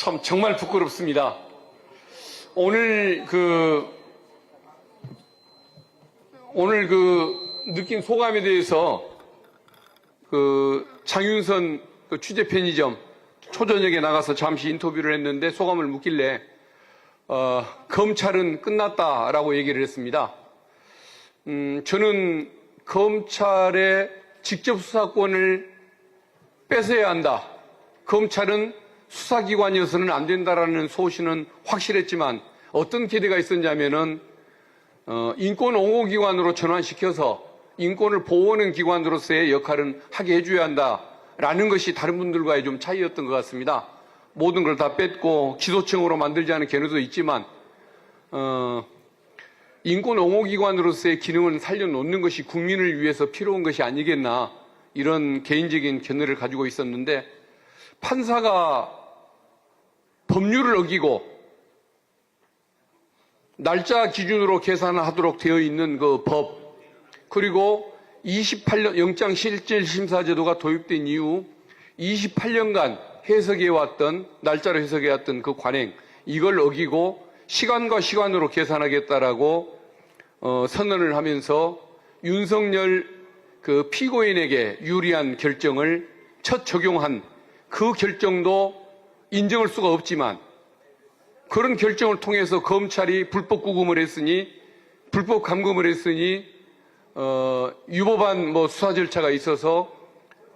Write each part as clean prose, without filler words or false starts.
참 정말 부끄럽습니다. 오늘 느낀 소감에 대해서 장윤선 취재 편의점 초저녁에 나가서 잠시 인터뷰를 했는데 소감을 묻길래 검찰은 끝났다라고 얘기를 했습니다. 저는 검찰의 직접 수사권을 뺏어야 한다. 검찰은 수사기관이어서는 안 된다라는 소신은 확실했지만 어떤 기대가 있었냐면은 인권 옹호기관으로 전환시켜서 인권을 보호하는 기관으로서의 역할은 하게 해줘야 한다라는 것이 다른 분들과의 좀 차이였던 것 같습니다. 모든 걸 다 뺏고 기소청으로 만들자는 견해도 있지만 인권 옹호기관으로서의 기능을 살려놓는 것이 국민을 위해서 필요한 것이 아니겠나 이런 개인적인 견해를 가지고 있었는데 판사가 법률을 어기고 날짜 기준으로 계산하도록 되어 있는 그 법 그리고 28년 영장실질심사제도가 도입된 이후 28년간 해석해왔던 날짜로 해석해왔던 그 관행 이걸 어기고 시간과 시간으로 계산하겠다라고 선언을 하면서 윤석열 그 피고인에게 유리한 결정을 첫 적용한 그 결정도 인정할 수가 없지만 그런 결정을 통해서 검찰이 불법 구금을 했으니 불법 감금을 했으니 유법한 수사 절차가 있어서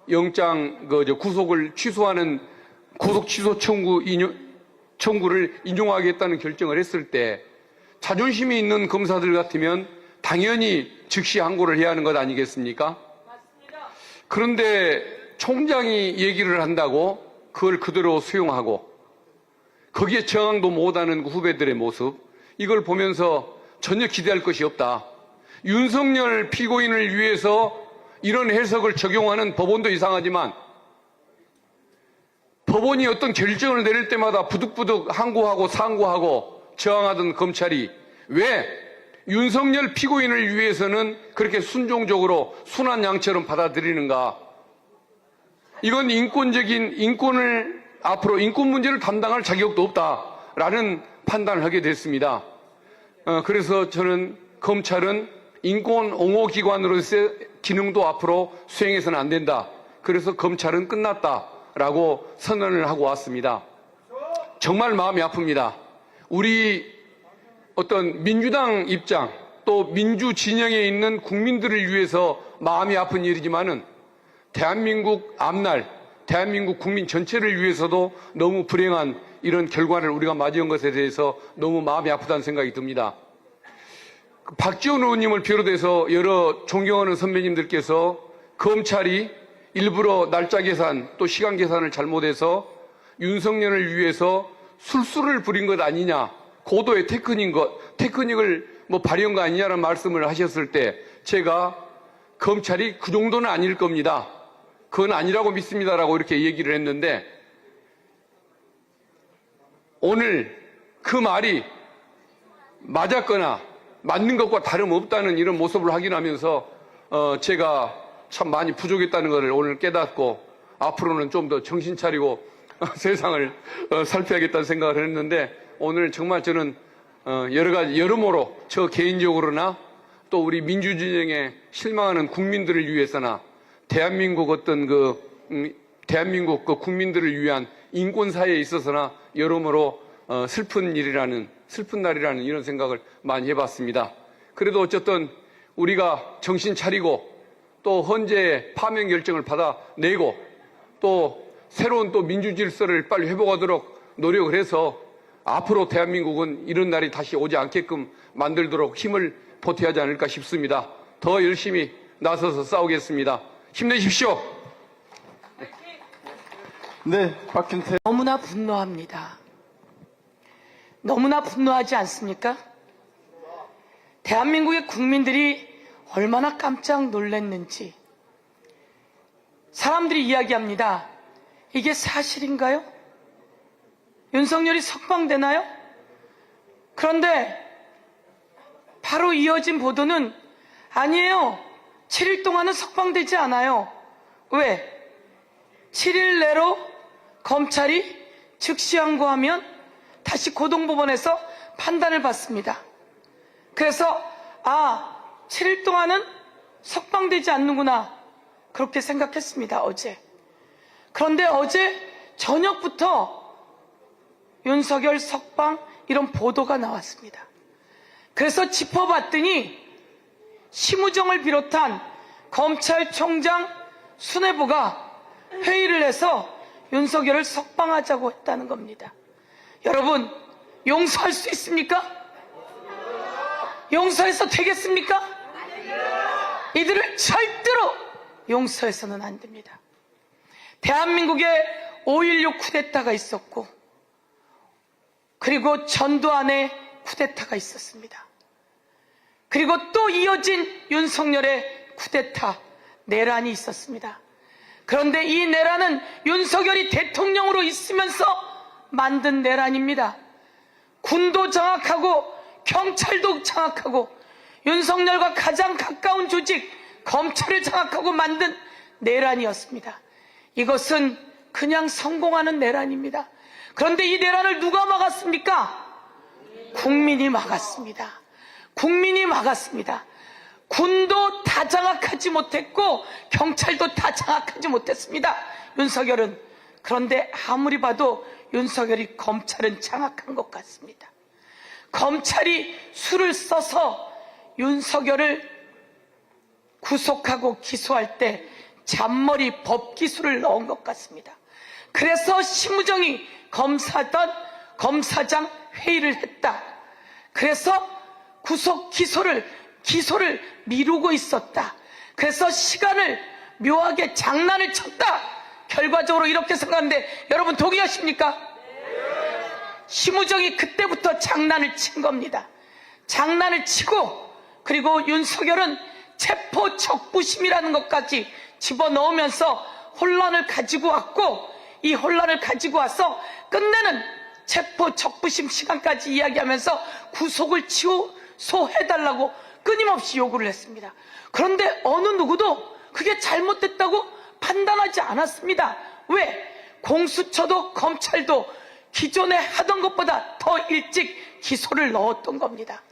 영장 구속을 취소하는 구속 취소 청구를 인용하겠다는 결정을 했을 때 자존심이 있는 검사들 같으면 당연히 즉시 항고를 해야 하는 것 아니겠습니까? 맞습니다. 그런데 총장이 얘기를 한다고 그걸 그대로 수용하고 거기에 저항도 못하는 후배들의 모습 이걸 보면서 전혀 기대할 것이 없다. 윤석열 피고인을 위해서 이런 해석을 적용하는 법원도 이상하지만 법원이 어떤 결정을 내릴 때마다 부득부득 항고하고 상고하고 저항하던 검찰이 왜 윤석열 피고인을 위해서는 그렇게 순종적으로 순한 양처럼 받아들이는가? 이건 인권을 앞으로 인권 문제를 담당할 자격도 없다라는 판단을 하게 됐습니다. 그래서 저는 검찰은 인권 옹호 기관으로서의 기능도 앞으로 수행해서는 안 된다. 그래서 검찰은 끝났다라고 선언을 하고 왔습니다. 정말 마음이 아픕니다. 우리 어떤 민주당 입장 또 민주 진영에 있는 국민들을 위해서 마음이 아픈 일이지만은 대한민국 앞날 대한민국 국민 전체를 위해서도 너무 불행한 이런 결과를 우리가 맞이한 것에 대해서 너무 마음이 아프다는 생각이 듭니다. 박지원 의원님을 비롯해서 여러 존경하는 선배님들께서 검찰이 일부러 날짜 계산 또 시간 계산을 잘못해서 윤석열을 위해서 술수를 부린 것 아니냐 고도의 테크닉을 발휘한 거 아니냐라는 말씀을 하셨을 때 제가 검찰이 그 정도는 아닐 겁니다. 그건 아니라고 믿습니다라고 이렇게 얘기를 했는데 오늘 그 말이 맞았거나 맞는 것과 다름없다는 이런 모습을 확인하면서 제가 참 많이 부족했다는 것을 오늘 깨닫고 앞으로는 좀 더 정신 차리고 세상을 살펴야겠다는 생각을 했는데 오늘 정말 저는 여러 가지 여러모로 저 개인적으로나 또 우리 민주진영에 실망하는 국민들을 위해서나 대한민국 대한민국 국민들을 위한 인권사회에 있어서나 여러모로 슬픈 날이라는 이런 생각을 많이 해봤습니다. 그래도 어쨌든 우리가 정신 차리고 또 헌재의 파면 결정을 받아내고 또 새로운 또 민주 질서를 빨리 회복하도록 노력을 해서 앞으로 대한민국은 이런 날이 다시 오지 않게끔 만들도록 힘을 보태야 하지 않을까 싶습니다. 더 열심히 나서서 싸우겠습니다. 힘내십시오. 네, 박hin태. 너무나 분노합니다. 너무나 분노하지 않습니까? 대한민국의 국민들이 얼마나 깜짝 놀랐는지 사람들이 이야기합니다. 이게 사실인가요? 윤석열이 석방되나요? 그런데 바로 이어진 보도는 아니에요. 7일 동안은 석방되지 않아요. 왜? 7일 내로 검찰이 즉시 항고하면 다시 고등법원에서 판단을 받습니다. 그래서 7일 동안은 석방되지 않는구나 그렇게 생각했습니다. 어제. 그런데 어제 저녁부터 윤석열 석방 이런 보도가 나왔습니다. 그래서 짚어봤더니 심우정을 비롯한 검찰총장 수뇌부가 회의를 해서 윤석열을 석방하자고 했다는 겁니다. 여러분, 용서할 수 있습니까? 용서해서 되겠습니까? 이들을 절대로 용서해서는 안 됩니다. 대한민국에 5.16 쿠데타가 있었고, 그리고 전두환의 쿠데타가 있었습니다. 그리고 또 이어진 윤석열의 쿠데타, 내란이 있었습니다. 그런데 이 내란은 윤석열이 대통령으로 있으면서 만든 내란입니다. 군도 장악하고 경찰도 장악하고 윤석열과 가장 가까운 조직 검찰을 장악하고 만든 내란이었습니다. 이것은 그냥 성공하는 내란입니다. 그런데 이 내란을 누가 막았습니까? 국민이 막았습니다. 국민이 막았습니다. 군도 다 장악하지 못했고 경찰도 다 장악하지 못했습니다. 윤석열은. 그런데 아무리 봐도 윤석열이 검찰은 장악한 것 같습니다. 검찰이 수를 써서 윤석열을 구속하고 기소할 때 잔머리 법기술을 넣은 것 같습니다. 그래서 심우정이 검사던 검사장 회의를 했다. 그래서 구속 기소를 미루고 있었다. 그래서 시간을 묘하게 장난을 쳤다. 결과적으로 이렇게 생각하는데 여러분 동의하십니까? 심우정이 그때부터 장난을 친 겁니다. 장난을 치고 그리고 윤석열은 체포 적부심이라는 것까지 집어넣으면서 혼란을 가지고 왔고 이 혼란을 가지고 와서 끝내는 체포 적부심 시간까지 이야기하면서 구속을 취소해달라고 끊임없이 요구를 했습니다. 그런데 어느 누구도 그게 잘못됐다고 판단하지 않았습니다. 왜? 공수처도 검찰도 기존에 하던 것보다 더 일찍 기소를 넣었던 겁니다.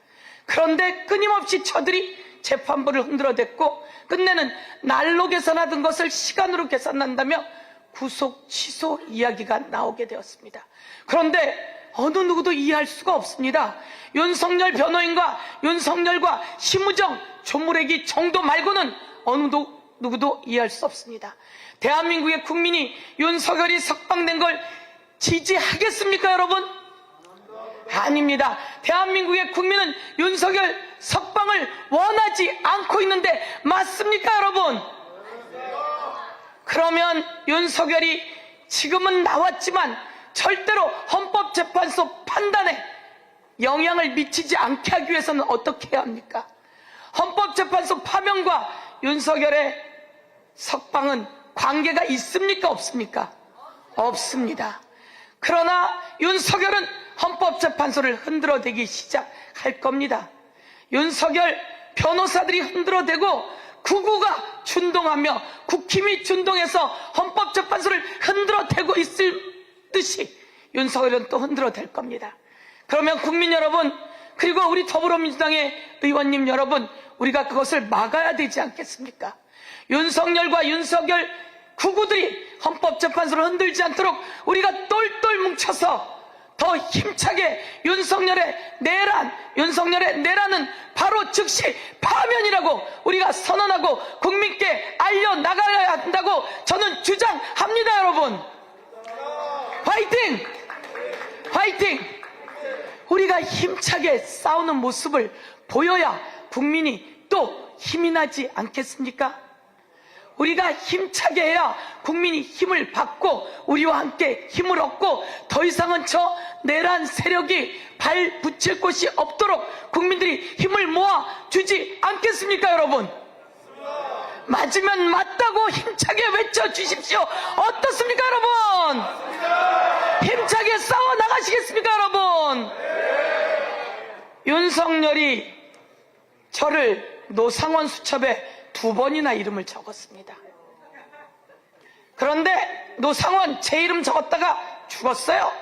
그런데 끊임없이 저들이 재판부를 흔들어댔고 끝내는 날로 계산하던 것을 시간으로 계산한다며 구속 취소 이야기가 나오게 되었습니다. 그런데 어느 누구도 이해할 수가 없습니다. 윤석열 변호인과 윤석열과 심우정 조무래기 정도 말고는 어느 누구도 이해할 수 없습니다. 대한민국의 국민이 윤석열이 석방된 걸 지지하겠습니까, 여러분? 아닙니다. 대한민국의 국민은 윤석열 석방을 원하지 않고 있는데 맞습니까, 여러분? 그러면 윤석열이 지금은 나왔지만 절대로 헌법재판소 판단에 영향을 미치지 않게 하기 위해서는 어떻게 해야 합니까? 헌법재판소 파면과 윤석열의 석방은 관계가 있습니까, 없습니까? 없습니다. 그러나 윤석열은 헌법재판소를 흔들어대기 시작할 겁니다. 윤석열 변호사들이 흔들어대고 구구가 준동하며 국힘이 준동해서 헌법재판소를 흔들어대고 있을 듯이 윤석열은 또 흔들어댈 겁니다. 그러면 국민 여러분, 그리고 우리 더불어민주당의 의원님 여러분, 우리가 그것을 막아야 되지 않겠습니까? 윤석열과 윤석열 구구들이 헌법재판소를 흔들지 않도록 우리가 똘똘 뭉쳐서 더 힘차게 윤석열의 내란은 바로 즉시 파면이라고 우리가 선언하고 국민께 알려나가야 한다고 저는 주장합니다, 여러분. 화이팅! 화이팅! 우리가 힘차게 싸우는 모습을 보여야 국민이 또 힘이 나지 않겠습니까? 우리가 힘차게 해야 국민이 힘을 받고 우리와 함께 힘을 얻고 더 이상은 저 내란 세력이 발 붙일 곳이 없도록 국민들이 힘을 모아 주지 않겠습니까, 여러분? 맞으면 맞다고 힘차게 외쳐주십시오. 어떻습니까, 여러분? 힘차게 싸워 나가시겠습니까, 여러분? 윤석열이 저를 노상원 수첩에 2번이나 이름을 적었습니다. 그런데 노상원 제 이름 적었다가 죽었어요.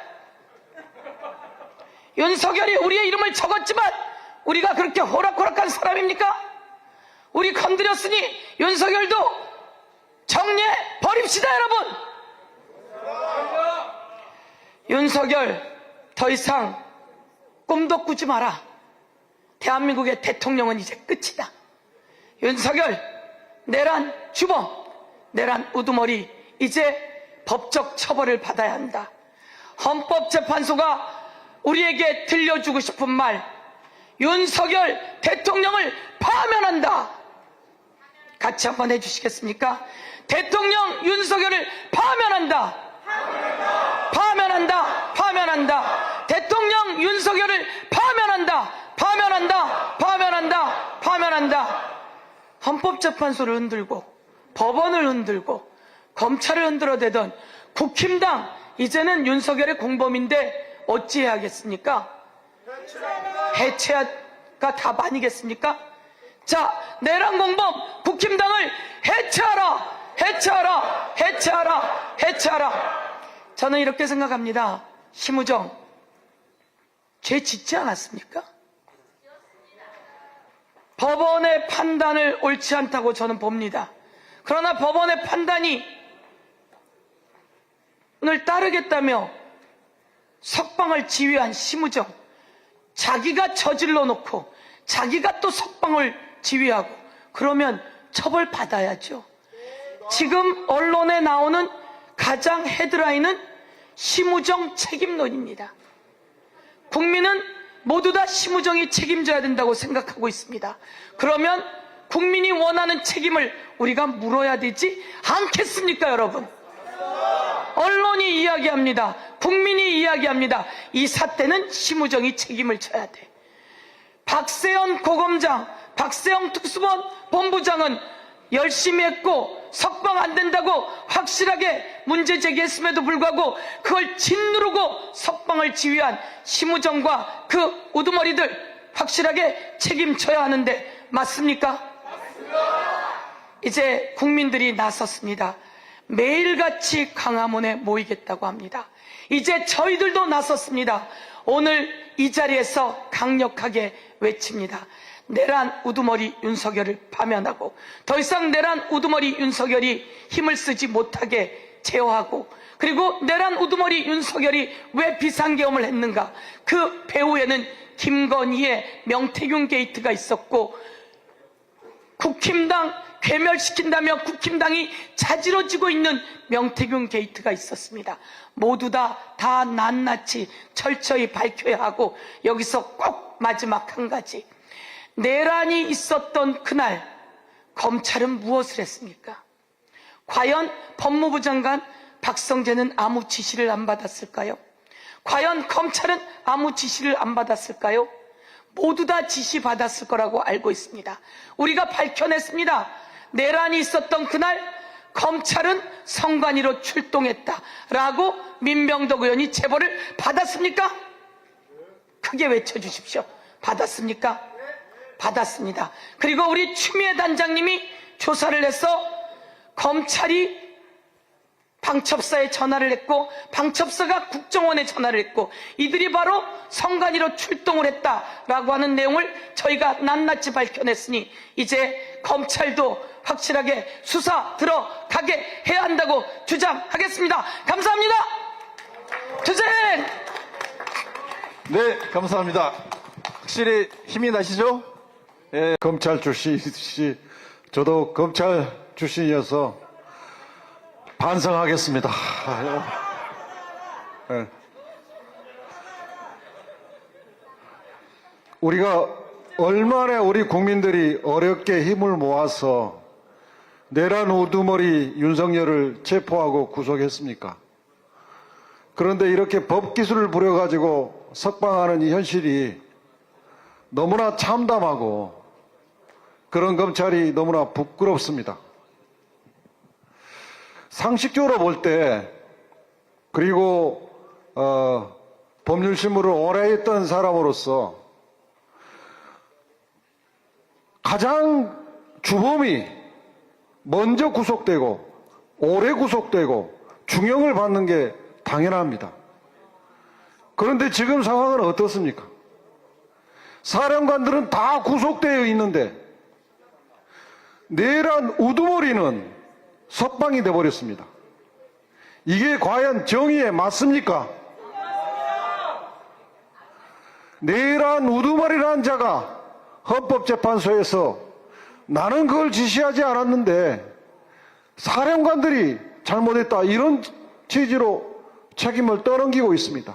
윤석열이 우리의 이름을 적었지만 우리가 그렇게 호락호락한 사람입니까? 우리 건드렸으니 윤석열도 정리해 버립시다, 여러분. 윤석열 더 이상 꿈도 꾸지 마라. 대한민국의 대통령은 이제 끝이다. 윤석열, 내란 주범, 내란 우두머리, 이제 법적 처벌을 받아야 한다. 헌법재판소가 우리에게 들려주고 싶은 말, 윤석열 대통령을 파면한다. 같이 한번 해주시겠습니까? 대통령 윤석열을 파면한다. 파면한다. 파면한다. 대통령 윤석열을 파면한다. 파면한다. 파면한다. 파면한다. 헌법재판소를 흔들고 법원을 흔들고 검찰을 흔들어대던 국힘당, 이제는 윤석열의 공범인데 어찌해야겠습니까? 해체가 답 아니겠습니까? 자, 내란 공범 국힘당을 해체하라! 해체하라! 해체하라! 해체하라! 저는 이렇게 생각합니다. 심우정, 죄 짓지 않았습니까? 법원의 판단을 옳지 않다고 저는 봅니다. 그러나 법원의 판단이 을 따르겠다며 석방을 지휘한 심우정, 자기가 저질러 놓고 자기가 또 석방을 지휘하고, 그러면 처벌받아야죠. 지금 언론에 나오는 가장 헤드라인은 심우정 책임론입니다. 국민은 모두 다 심우정이 책임져야 된다고 생각하고 있습니다. 그러면 국민이 원하는 책임을 우리가 물어야 되지 않겠습니까, 여러분? 언론이 이야기합니다. 국민이 이야기합니다. 이 사태는 심우정이 책임을 져야 돼. 박세현 고검장, 박세영 특수본 본부장은 열심히 했고 석방 안 된다고 확실하게 문제 제기했음에도 불구하고 그걸 짓누르고 석방을 지휘한 심우정과 그 우두머리들 확실하게 책임져야 하는데 맞습니까? 맞습니다. 이제 국민들이 나섰습니다. 매일같이 광화문에 모이겠다고 합니다. 이제 저희들도 나섰습니다. 오늘 이 자리에서 강력하게 외칩니다. 내란 우두머리 윤석열을 파면하고, 더 이상 내란 우두머리 윤석열이 힘을 쓰지 못하게 제어하고, 그리고 내란 우두머리 윤석열이 왜 비상계엄을 했는가, 그 배후에는 김건희의 명태균 게이트가 있었고, 국힘당 괴멸시킨다며 국힘당이 자지러지고 있는 명태균 게이트가 있었습니다. 모두 다 낱낱이 철저히 밝혀야 하고, 여기서 꼭 마지막 한 가지, 내란이 있었던 그날 검찰은 무엇을 했습니까? 과연 법무부 장관 박성재는 아무 지시를 안 받았을까요? 과연 검찰은 아무 지시를 안 받았을까요? 모두 다 지시 받았을 거라고 알고 있습니다. 우리가 밝혀냈습니다. 내란이 있었던 그날 검찰은 성관이로 출동했다라고 민병덕 의원이 제보를 받았습니까? 크게 외쳐주십시오. 받았습니까? 받았습니다. 그리고 우리 추미애 단장님이 조사를 해서 검찰이 방첩사에 전화를 했고 방첩사가 국정원에 전화를 했고 이들이 바로 성관이로 출동을 했다라고 하는 내용을 저희가 낱낱이 밝혀냈으니 이제 검찰도 확실하게 수사 들어가게 해야 한다고 주장하겠습니다. 감사합니다. 투쟁! 네, 감사합니다. 확실히 힘이 나시죠? 예. 검찰 출신이시, 저도 검찰 출신이어서 반성하겠습니다. 예. 우리가 얼마나 우리 국민들이 어렵게 힘을 모아서 내란 우두머리 윤석열을 체포하고 구속했습니까? 그런데 이렇게 법기술을 부려가지고 석방하는 이 현실이 너무나 참담하고 그런 검찰이 너무나 부끄럽습니다. 상식적으로 볼 때, 그리고 법률신문을 오래 했던 사람으로서 가장 주범이 먼저 구속되고 오래 구속되고 중형을 받는 게 당연합니다. 그런데 지금 상황은 어떻습니까? 사령관들은 다 구속되어 있는데 내란 우두머리는 석방이 돼버렸습니다. 이게 과연 정의에 맞습니까? 내란 우두머리라는 자가 헌법재판소에서 나는 그걸 지시하지 않았는데 사령관들이 잘못했다 이런 취지로 책임을 떠넘기고 있습니다.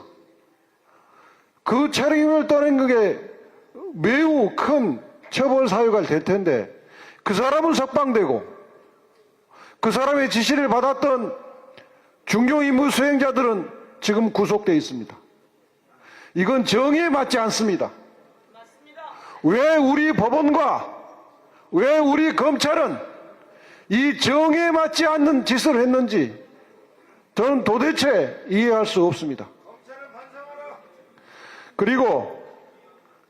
그 책임을 떠넘긴 게 매우 큰 처벌 사유가 될 텐데 그 사람은 석방되고 그 사람의 지시를 받았던 중요 임무 수행자들은 지금 구속되어 있습니다. 이건 정의에 맞지 않습니다. 왜 우리 법원과 왜 우리 검찰은 이 정의에 맞지 않는 짓을 했는지 저는 도대체 이해할 수 없습니다. 그리고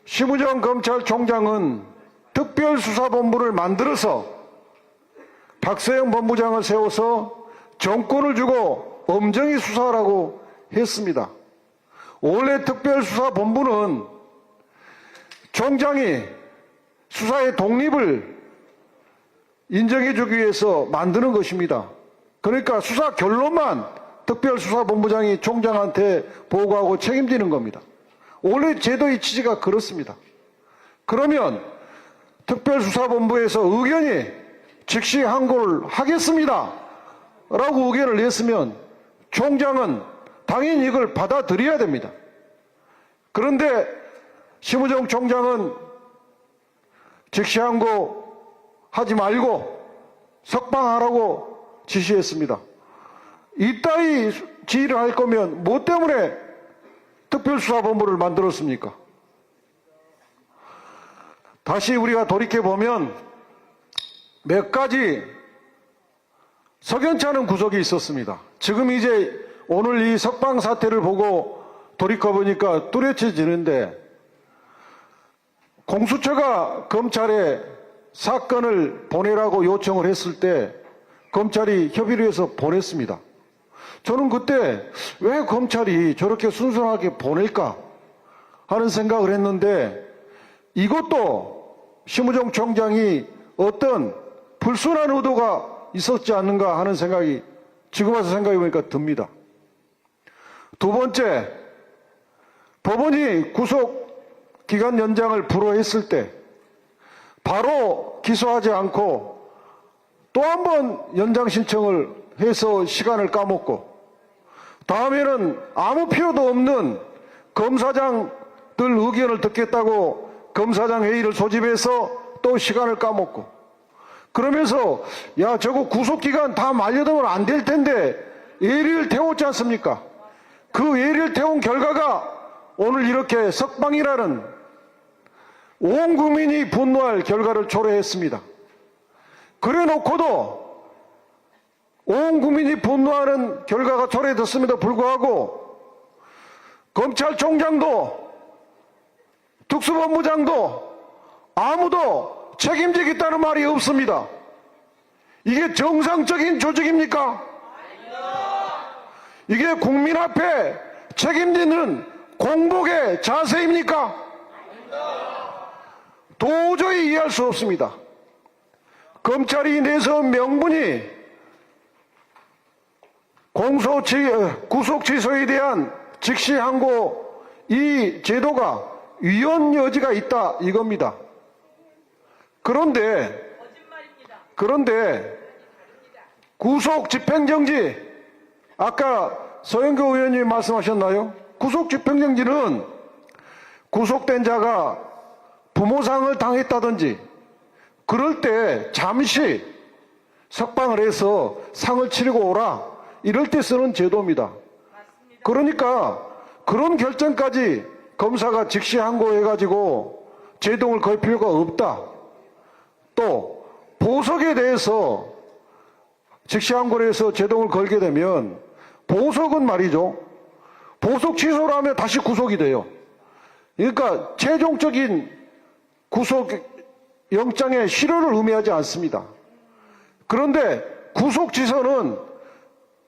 심우정 검찰총장은 특별수사본부를 만들어서 박세영 법무장을 세워서 정권을 주고 엄정히 수사하라고 했습니다. 원래 특별수사본부는 총장이 수사의 독립을 인정해주기 위해서 만드는 것입니다. 그러니까 수사 결론만 특별수사본부장이 총장한테 보고하고 책임지는 겁니다. 원래 제도의 취지가 그렇습니다. 그러면 특별수사본부에서 의견이 즉시 항고를 하겠습니다 라고 의견을 냈으면 총장은 당연히 이걸 받아들여야 됩니다. 그런데 심우정 총장은 즉시 항고 하지 말고 석방하라고 지시했습니다. 이따위 지휘를 할 거면 뭐 때문에 특별수사본부를 만들었습니까? 다시 우리가 돌이켜보면 몇 가지 석연치 않은 구석이 있었습니다. 지금 이제 오늘 이 석방 사태를 보고 돌이켜보니까 뚜렷해지는데 공수처가 검찰에 사건을 보내라고 요청을 했을 때 검찰이 협의를 해서 보냈습니다. 저는 그때 왜 검찰이 저렇게 순순하게 보낼까 하는 생각을 했는데 이것도 심우정 총장이 어떤 불순한 의도가 있었지 않는가 하는 생각이 지금 와서 생각해보니까 듭니다. 두 번째, 법원이 구속기간 연장을 불허했을 때 바로 기소하지 않고 또 한 번 연장 신청을 해서 시간을 까먹고 다음에는 아무 필요도 없는 검사장들 의견을 듣겠다고 검사장 회의를 소집해서 또 시간을 까먹고 그러면서 야 저거 구속기간 다 만료되면 안 될 텐데 예리를 태웠지 않습니까? 그 예리를 태운 결과가 오늘 이렇게 석방이라는 온 국민이 분노할 결과를 초래했습니다. 그래 놓고도 온 국민이 분노하는 결과가 초래됐음에도 불구하고 검찰총장도 특수본부장도 아무도 책임지겠다는 말이 없습니다. 이게 정상적인 조직입니까? 이게 국민 앞에 책임지는 공복의 자세입니까? 도저히 이해할 수 없습니다. 검찰이 내세운 명분이 구속 취소에 대한 즉시 항고 이 제도가 위헌 여지가 있다 이겁니다. 그런데 구속 집행정지 아까 서영교 의원님이 말씀하셨나요? 구속 집행정지는 구속된 자가 부모상을 당했다든지 그럴 때 잠시 석방을 해서 상을 치르고 오라 이럴 때 쓰는 제도입니다. 그러니까 그런 결정까지 검사가 즉시 항고해가지고 제동을 걸 필요가 없다. 또 보석에 대해서 즉시 항고를 해서 제동을 걸게 되면 보석은 말이죠. 보석 취소를 하면 다시 구속이 돼요. 그러니까 최종적인 구속 영장의 실효를 의미하지 않습니다. 그런데 구속 취소는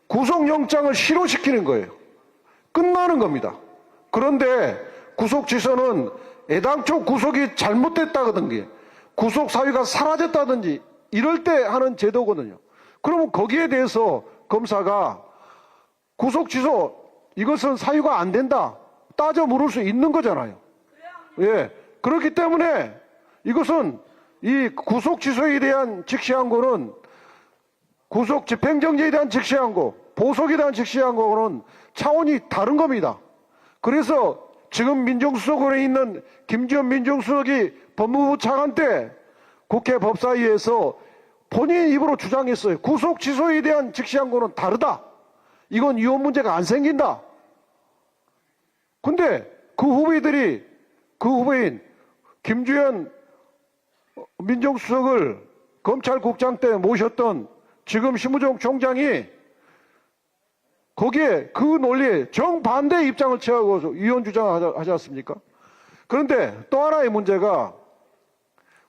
구속영장을 실효시키는 거예요. 끝나는 겁니다. 그런데 구속 취소는 애당초 구속이 잘못됐다든지 구속 사유가 사라졌다든지 이럴 때 하는 제도거든요. 그러면 거기에 대해서 검사가 구속 취소 이것은 사유가 안 된다 따져 물을 수 있는 거잖아요. 예. 그렇기 때문에 이것은 이 구속 취소에 대한 즉시항고는 구속 집행정지에 대한 즉시항고, 보석에 대한 즉시항고는 차원이 다른 겁니다. 그래서 지금 민정수석원에 있는 김지현 민정수석이 법무부 차관 때 국회 법사위에서 본인 입으로 주장했어요. 구속 취소에 대한 즉시항고는 다르다. 이건 이혼 문제가 안 생긴다. 근데 그 후배인 김주현 민정수석을 검찰국장 때 모셨던 지금 심우정 총장이 거기에 그 논리에 정반대 입장을 취하고 이혼 주장을 하지 않습니까? 그런데 또 하나의 문제가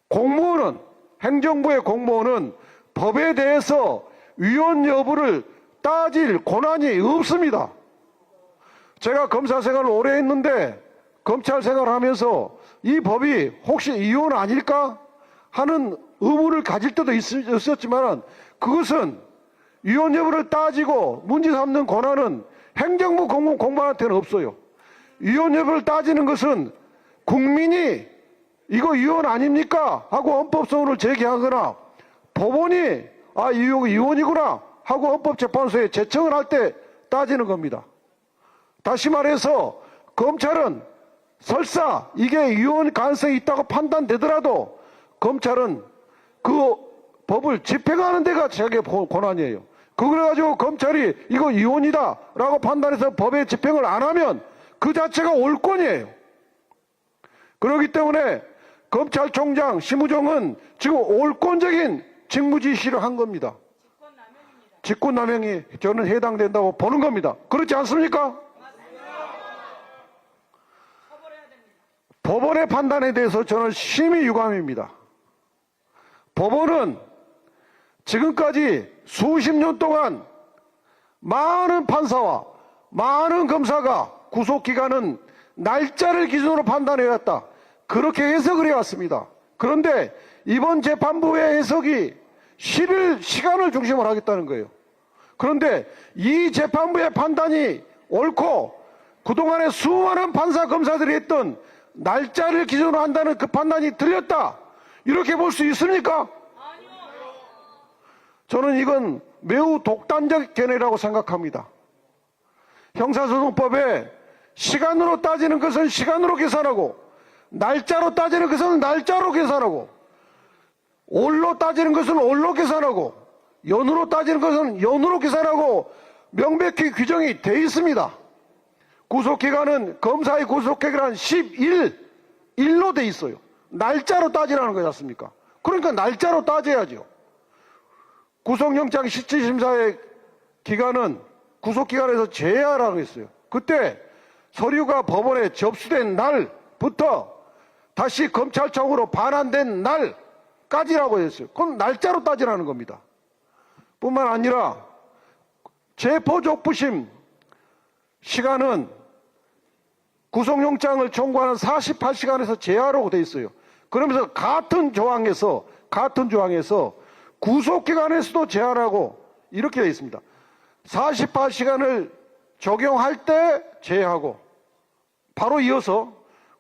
공무원은, 행정부의 공무원은 법에 대해서 위헌 여부를 따질 권한이 없습니다. 제가 검사 생활을 오래 했는데 검찰 생활을 하면서 이 법이 혹시 이혼 아닐까 하는 의문을 가질 때도 있었지만 그것은 위헌 여부를 따지고 문제 삼는 권한은 행정부 공무원한테는 없어요. 위헌 여부를 따지는 것은 국민이 이거 위헌 아닙니까? 하고 헌법소원을 제기하거나 법원이 이거 위헌이구나 하고 헌법재판소에 제청을 할 때 따지는 겁니다. 다시 말해서 검찰은 설사 이게 위헌 가능성이 있다고 판단되더라도 검찰은 그 법을 집행하는 데가 자기의 권한이에요. 그걸 가지고 검찰이 이거 위헌이다 라고 판단해서 법의 집행을 안 하면 그 자체가 옳권이에요. 그렇기 때문에 검찰총장 심우정은 지금 옳권적인 직무지시를 한 겁니다. 직권남용이 저는 해당된다고 보는 겁니다. 그렇지 않습니까? 법원의 판단에 대해서 저는 심히 유감입니다. 법원은 지금까지 수십 년 동안 많은 판사와 많은 검사가 구속기간은 날짜를 기준으로 판단해왔다. 그렇게 해석을 해왔습니다. 그런데 이번 재판부의 해석이 시간을 중심으로 하겠다는 거예요. 그런데 이 재판부의 판단이 옳고 그동안에 수많은 판사 검사들이 했던 날짜를 기준으로 한다는 그 판단이 틀렸다. 이렇게 볼 수 있습니까? 저는 이건 매우 독단적 견해라고 생각합니다. 형사소송법에 시간으로 따지는 것은 시간으로 계산하고 날짜로 따지는 것은 날짜로 계산하고 올로 따지는 것은 올로 계산하고 연으로 따지는 것은 연으로 계산하고 명백히 규정이 돼 있습니다. 구속기간은 검사의 구속기간은 11일로 돼 있어요. 날짜로 따지라는 거지 않습니까? 그러니까 날짜로 따져야죠. 구속영장 실질심사의 기간은 구속기간에서 제외하라고 했어요. 그때 서류가 법원에 접수된 날부터 다시 검찰청으로 반환된 날까지라고 했어요. 그건 날짜로 따지라는 겁니다. 뿐만 아니라 체포족부심 시간은 구속영장을 청구하는 48시간에서 제하라고 돼 있어요. 그러면서 같은 조항에서 구속기간에서도 제하라고 이렇게 돼 있습니다. 48시간을 적용할 때 제하고 바로 이어서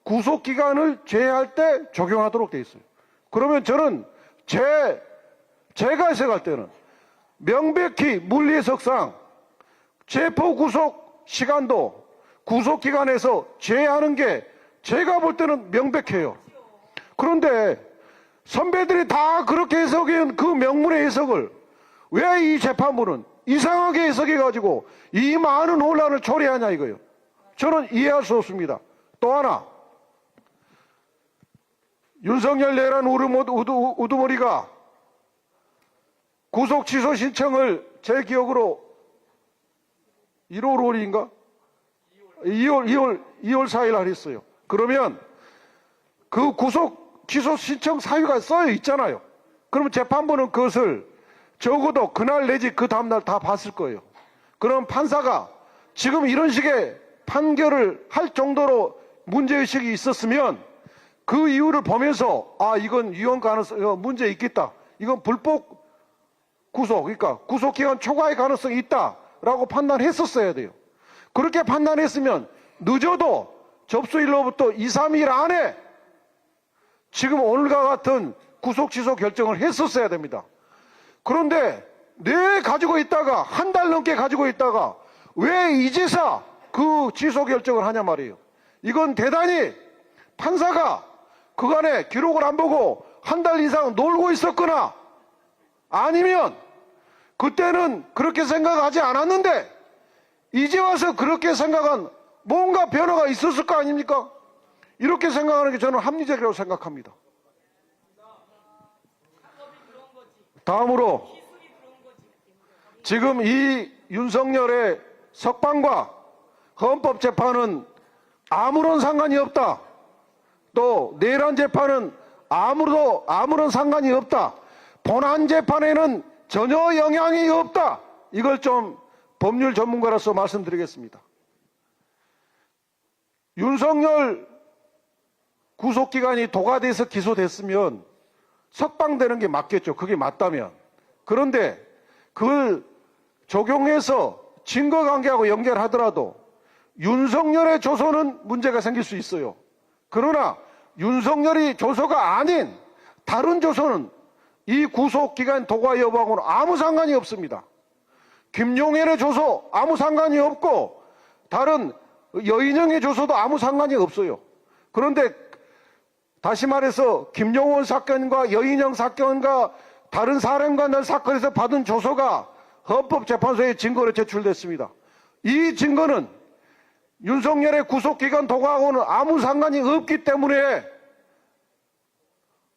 구속기간을 제할 때 적용하도록 돼 있어요. 그러면 저는 제가 해석할 때는 명백히 물리해석상 체포 구속 시간도 구속기간에서 제하는 게 제가 볼 때는 명백해요. 그런데 선배들이 다 그렇게 해석한 그 명문의 해석을 왜 이 재판부는 이상하게 해석해가지고 이 많은 혼란을 초래하냐 이거예요. 저는 이해할 수 없습니다. 또 하나, 윤석열 내란 우두머리가 구속 취소 신청을 제 기억으로 1월 5일인가? 2월 4일 날 했어요. 그러면 그 구속 취소 신청 사유가 써여 있잖아요. 그러면 재판부는 그것을 적어도 그날 내지 그 다음날 다 봤을 거예요. 그럼 판사가 지금 이런 식의 판결을 할 정도로 문제의식이 있었으면 그 이유를 보면서 이건 위헌 가능성, 문제 있겠다. 이건 불법 구속, 그러니까 구속기간 초과의 가능성이 있다라고 판단했었어야 돼요. 그렇게 판단했으면 늦어도 접수일로부터 2, 3일 안에 지금 오늘과 같은 구속 취소 결정을 했었어야 됩니다. 그런데 가지고 있다가 한 달 넘게 가지고 있다가 왜 이제서 그 취소 결정을 하냐 말이에요. 이건 대단히 판사가 그간에 기록을 안 보고 한 달 이상 놀고 있었거나 아니면 그때는 그렇게 생각하지 않았는데 이제 와서 그렇게 생각한 뭔가 변화가 있었을 거 아닙니까? 이렇게 생각하는 게 저는 합리적이라고 생각합니다. 다음으로 지금 이 윤석열의 석방과 헌법재판은 아무런 상관이 없다. 또 내란 재판은 아무런 상관이 없다. 본안 재판에는 전혀 영향이 없다. 이걸 좀 법률 전문가로서 말씀드리겠습니다. 윤석열 구속기간이 도과돼서 기소됐으면 석방되는 게 맞겠죠. 그게 맞다면. 그런데 그걸 적용해서 증거관계하고 연결하더라도 윤석열의 조서는 문제가 생길 수 있어요. 그러나 윤석열이 조서가 아닌 다른 조서는 이 구속기간 도과 여부하고는 아무 상관이 없습니다. 김용현의 조서 아무 상관이 없고 다른 여인영의 조서도 아무 상관이 없어요. 그런데 다시 말해서 김용원 사건과 여인영 사건과 다른 사람관들 사건에서 받은 조서가 헌법재판소에 증거로 제출됐습니다. 이 증거는 윤석열의 구속기간 도과하고는 아무 상관이 없기 때문에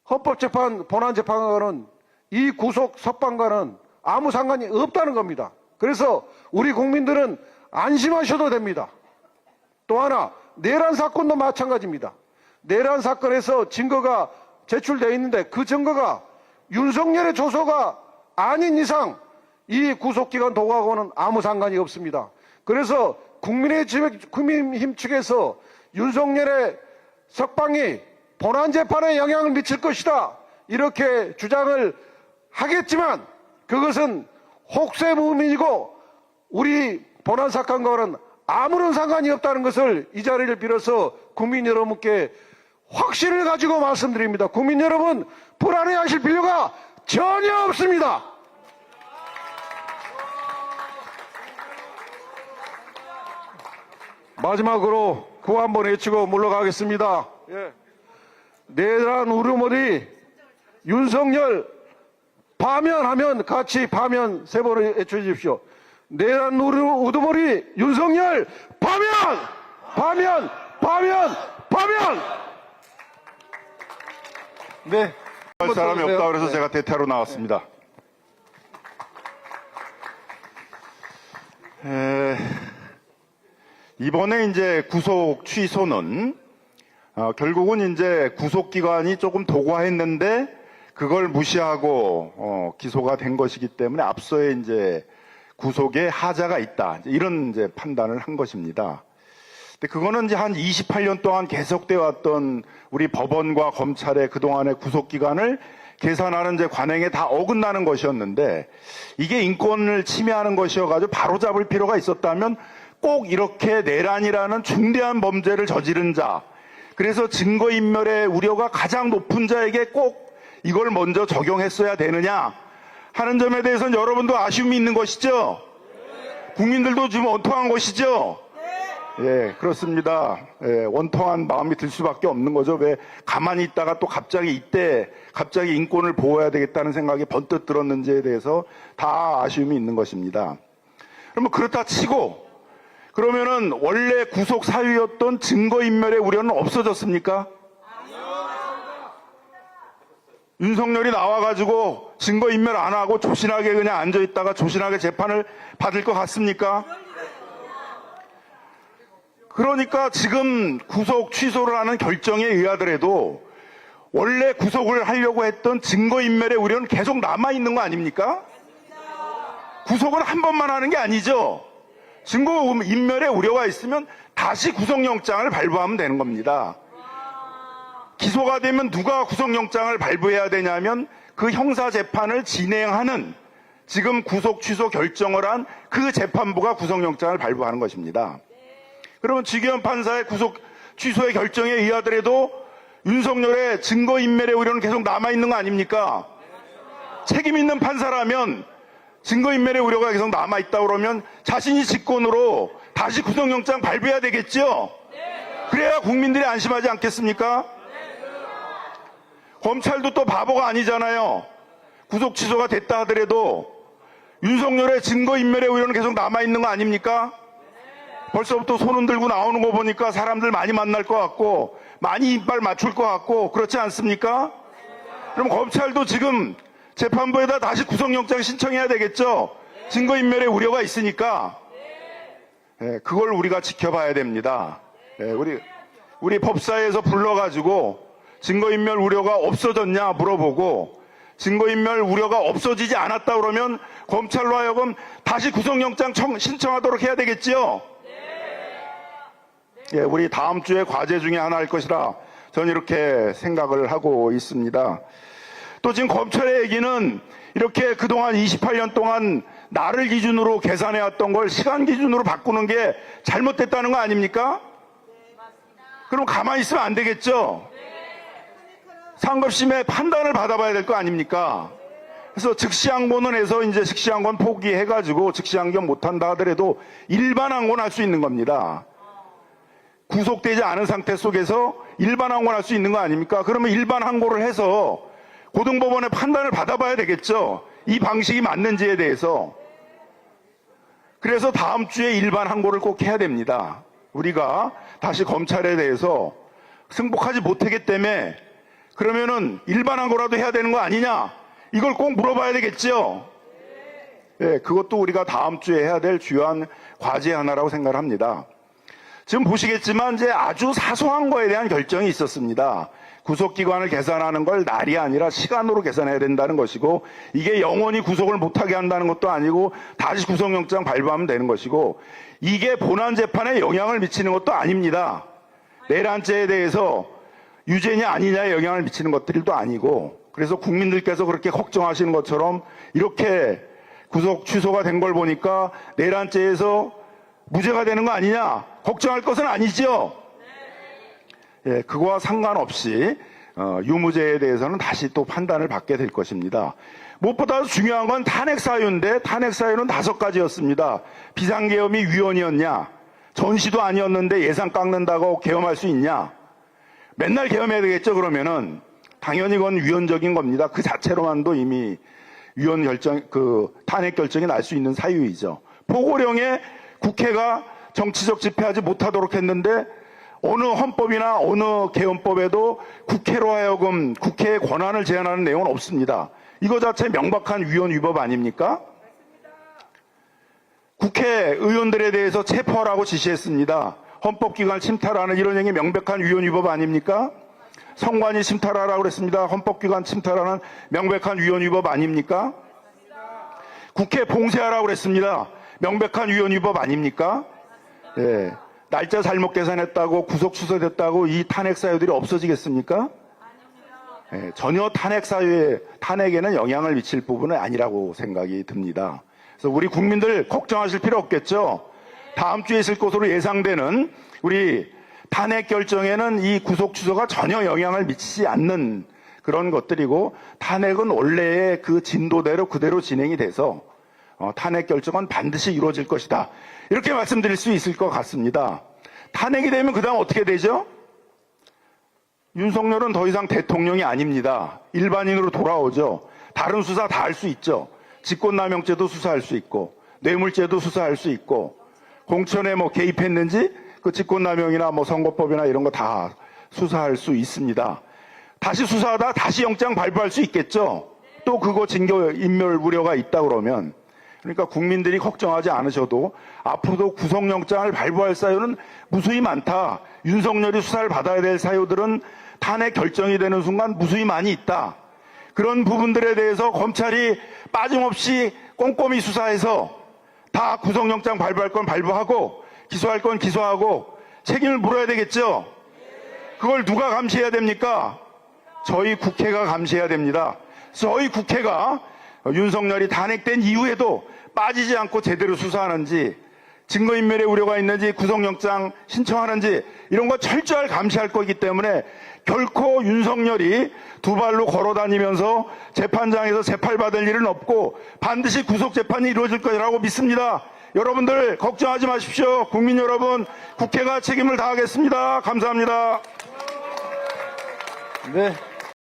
헌법재판 본안재판과는 이 구속 석방과는 아무 상관이 없다는 겁니다. 그래서 우리 국민들은 안심하셔도 됩니다. 또 하나 내란 사건도 마찬가지입니다. 내란 사건에서 증거가 제출되어 있는데 그 증거가 윤석열의 조서가 아닌 이상 이 구속기간 도과하고는 아무 상관이 없습니다. 그래서 국민의힘 측에서 윤석열의 석방이 본안재판에 영향을 미칠 것이다 이렇게 주장을 하겠지만 그것은 혹세무민이고 우리 본안사건과는 아무런 상관이 없다는 것을 이 자리를 빌어서 국민 여러분께 확신을 가지고 말씀드립니다. 국민 여러분 불안해하실 필요가 전혀 없습니다. 마지막으로 구호 한번 외치고 물러가겠습니다. 내란 우르머리 윤석열 파면하면 같이 파면 세 번을 외쳐주십시오. 내란 우두머리 윤석열 파면! 파면! 파면! 파면! 네. 할 사람이 없다 그래서 제가 대타로 나왔습니다. 이번에 이제 구속 취소는 결국은 이제 구속 기간이 조금 도과했는데 그걸 무시하고 기소가 된 것이기 때문에 앞서에 이제 구속에 하자가 있다 이런 이제 판단을 한 것입니다. 근데 그거는 이제 한 28년 동안 계속되어 왔던 우리 법원과 검찰의 그동안의 구속 기간을 계산하는 이제 관행에 다 어긋나는 것이었는데 이게 인권을 침해하는 것이어가지고 바로잡을 필요가 있었다면 꼭 이렇게 내란이라는 중대한 범죄를 저지른 자, 그래서 증거인멸의 우려가 가장 높은 자에게 꼭 이걸 먼저 적용했어야 되느냐 하는 점에 대해서는 여러분도 아쉬움이 있는 것이죠? 국민들도 지금 원통한 것이죠? 예, 그렇습니다. 예, 원통한 마음이 들 수밖에 없는 거죠. 왜 가만히 있다가 또 갑자기 갑자기 인권을 보호해야 되겠다는 생각이 번뜩 들었는지에 대해서 다 아쉬움이 있는 것입니다. 그러면 그렇다 치고 그러면은 원래 구속 사유였던 증거인멸의 우려는 없어졌습니까? 윤석열이 나와가지고 증거인멸 안 하고 조신하게 그냥 앉아있다가 조신하게 재판을 받을 것 같습니까? 그러니까 지금 구속 취소를 하는 결정에 의하더라도 원래 구속을 하려고 했던 증거인멸의 우려는 계속 남아있는 거 아닙니까? 구속은 한 번만 하는 게 아니죠. 증거 인멸의 우려가 있으면 다시 구속영장을 발부하면 되는 겁니다. 기소가 되면 누가 구속영장을 발부해야 되냐면 그 형사재판을 진행하는 지금 구속 취소 결정을 한 그 재판부가 구속영장을 발부하는 것입니다. 그러면 지기현 판사의 구속 취소의 결정에 의하더라도 윤석열의 증거인멸의 우려는 계속 남아있는 거 아닙니까? 책임 있는 판사라면 증거인멸의 우려가 계속 남아있다 그러면 자신이 직권으로 다시 구속영장 발부해야 되겠죠? 그래야 국민들이 안심하지 않겠습니까? 검찰도 또 바보가 아니잖아요. 구속 취소가 됐다 하더라도 윤석열의 증거인멸의 우려는 계속 남아있는 거 아닙니까? 벌써부터 손 흔들고 나오는 거 보니까 사람들 많이 만날 것 같고 많이 이빨 맞출 것 같고 그렇지 않습니까? 그럼 검찰도 지금 재판부에다 다시 구속영장 신청해야 되겠죠? 증거인멸의 우려가 있으니까. 그걸 우리가 지켜봐야 됩니다. 우리 법사위에서 불러가지고 증거인멸 우려가 없어졌냐 물어보고 증거인멸 우려가 없어지지 않았다 그러면 검찰로 하여금 다시 구속영장 신청하도록 해야 되겠지요? 우리 다음 주에 과제 중에 하나일 것이라 저는 이렇게 생각을 하고 있습니다. 또 지금 검찰의 얘기는 이렇게 그동안 28년 동안 나를 기준으로 계산해왔던 걸 시간 기준으로 바꾸는 게 잘못됐다는 거 아닙니까? 그럼 가만히 있으면 안 되겠죠? 상급심의 판단을 받아봐야 될 거 아닙니까? 그래서 즉시항고는 해서 이제 즉시항고는 포기해가지고 즉시항고 못한다 하더라도 일반항고는 할 수 있는 겁니다. 구속되지 않은 상태 속에서 일반항고는 할 수 있는 거 아닙니까? 그러면 일반항고를 해서 고등법원의 판단을 받아봐야 되겠죠? 이 방식이 맞는지에 대해서. 그래서 다음 주에 일반항고를 꼭 해야 됩니다. 우리가 다시 검찰에 대해서 승복하지 못하기 때문에 그러면은 일반항고라도 해야 되는 거 아니냐? 이걸 꼭 물어봐야 되겠죠? 그것도 우리가 다음 주에 해야 될 주요한 과제 하나라고 생각을 합니다. 지금 보시겠지만 이제 아주 사소한 거에 대한 결정이 있었습니다. 구속기관을 계산하는 걸 날이 아니라 시간으로 계산해야 된다는 것이고 이게 영원히 구속을 못하게 한다는 것도 아니고 다시 구속영장 발부하면 되는 것이고 이게 본안재판에 영향을 미치는 것도 아닙니다. 내란죄에 대해서 유죄냐 아니냐에 영향을 미치는 것들도 아니고 그래서 국민들께서 그렇게 걱정하시는 것처럼 이렇게 구속 취소가 된 걸 보니까 내란죄에서 무죄가 되는 거 아니냐 걱정할 것은 아니죠. 그거와 상관없이 유무죄에 대해서는 다시 또 판단을 받게 될 것입니다. 무엇보다 중요한 건 탄핵 사유인데 탄핵 사유는 5가지였습니다. 비상계엄이 위헌이었냐, 전시도 아니었는데 예산 깎는다고 계엄할 수 있냐, 맨날 계엄해야 되겠죠. 그러면은 당연히 그건 위헌적인 겁니다. 그 자체로만도 이미 위헌 결정, 탄핵 결정이 날 수 있는 사유이죠. 포고령에 국회가 정치적 집회하지 못하도록 했는데 어느 헌법이나 어느 계엄법에도 국회로 하여금 국회의 권한을 제한하는 내용은 없습니다. 이거 자체 명백한 위헌 위법 아닙니까? 국회의원들에 대해서 체포하라고 지시했습니다. 헌법기관 침탈하는 이런 행위 명백한 위헌 위법 아닙니까? 선관위 침탈하라고 그랬습니다. 헌법기관 침탈하는 명백한 위헌 위법 아닙니까? 국회 봉쇄하라고 그랬습니다. 명백한 위헌 위법 아닙니까? 날짜 잘못 계산했다고 구속 취소됐다고 이 탄핵 사유들이 없어지겠습니까? 전혀 탄핵에는 영향을 미칠 부분은 아니라고 생각이 듭니다. 그래서 우리 국민들 걱정하실 필요 없겠죠? 다음 주에 있을 것으로 예상되는 우리 탄핵 결정에는 이 구속 취소가 전혀 영향을 미치지 않는 그런 것들이고 탄핵은 원래의 그 진도대로 그대로 진행이 돼서 탄핵 결정은 반드시 이루어질 것이다. 이렇게 말씀드릴 수 있을 것 같습니다. 탄핵이 되면 그 다음 어떻게 되죠? 윤석열은 더 이상 대통령이 아닙니다. 일반인으로 돌아오죠. 다른 수사 다 할 수 있죠. 직권남용죄도 수사할 수 있고 뇌물죄도 수사할 수 있고 공천에 개입했는지 그 직권남용이나 선거법이나 이런 거 다 수사할 수 있습니다. 다시 수사하다 다시 영장 발부할 수 있겠죠. 또 그거 증거인멸 우려가 있다 그러면 그러니까 국민들이 걱정하지 않으셔도 앞으로도 구속영장을 발부할 사유는 무수히 많다. 윤석열이 수사를 받아야 될 사유들은 탄핵 결정이 되는 순간 무수히 많이 있다. 그런 부분들에 대해서 검찰이 빠짐없이 꼼꼼히 수사해서 다 구속영장 발부할 건 발부하고 기소할 건 기소하고 책임을 물어야 되겠죠? 그걸 누가 감시해야 됩니까? 저희 국회가 감시해야 됩니다. 저희 국회가 윤석열이 탄핵된 이후에도 빠지지 않고 제대로 수사하는지, 증거인멸의 우려가 있는지 구속영장 신청하는지 이런 거 철저히 감시할 거기 때문에 결코 윤석열이 두 발로 걸어다니면서 재판장에서 재판받을 일은 없고 반드시 구속재판이 이루어질 거라고 믿습니다. 여러분들 걱정하지 마십시오. 국민 여러분, 국회가 책임을 다하겠습니다. 감사합니다. 네.